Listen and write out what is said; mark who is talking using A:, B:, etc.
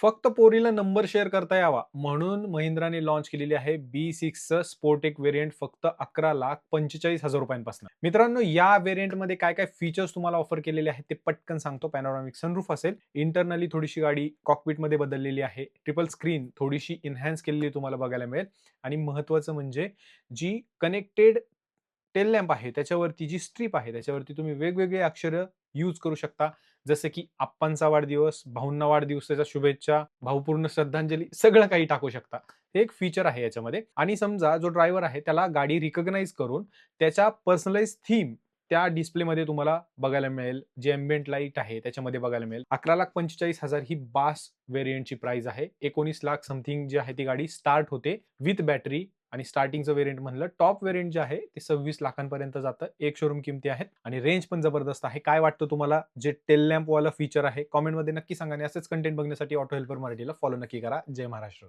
A: फक्त पोरीला number share करता यावा म्हणून महिंद्राने लॉन्च केलेली आहे B6चं स्पोर्टेक व्हेरियंट फक्त 11,45,000 रुपयांपासून. मित्रांनो, या व्हेरियंटमध्ये काय-काय फीचर्स तुम्हाला ऑफर केलेले आहेत ते पटकन सांगतो. पॅनोरामिक सनरूफ असेल, इंटरनली थोडीशी गाडी कॉकपिटमध्ये बदललेली आहे. ट्रिपल स्क्रीन थोडीशी एन्हान्स केलेली तुम्हाला बघायला मिळेल आणि महत्त्वाचं म्हणजे जी कनेक्टेड टेल लॅम्प आहे, त्याच्यावरती जी स्ट्रिप आहे, त्याच्यावरती तुम्ही वेगवेगळे अक्षरं यूज करू शकता. जसं की आप्पांचा वाढदिवस, भाऊंना वाढदिवसाच्या शुभेच्छा, भावपूर्ण श्रद्धांजली सगळं काही टाकू शकता. हे एक फीचर आहे याच्यामध्ये आणि समजा जो ड्रायव्हर आहे त्याला गाडी रिकॉग्नाइज करून त्याच्या पर्सनलाइज थीम त्या डिस्प्लेमध्ये तुम्हाला बघायला मिळेल. जे एम्बिएंट लाईट आहे त्याच्यामध्ये बघायला मिळेल. 11,45,000 ही बास व्हेरियंटची प्राइस आहे. 19,00,000 समथिंग जी आहे ती गाडी स्टार्ट होते विथ बॅटरी आणि स्टार्टिंगचं व्हेरियंट म्हणलं टॉप व्हेरियंट जे आहे ते 26 लाखांपर्यंत जातं. एक शोरूम किमती आहेत आणि रेंज पण जबरदस्त आहे. काय वाटतं तुम्हाला जे टेल लॅम्प वाला फीचर आहे? कमेंटमध्ये नक्की सांगा आणि असेच कंटेंट बघण्यासाठी ऑटो हेल्पर मराठीला फॉलो नक्की करा. जय महाराष्ट्र.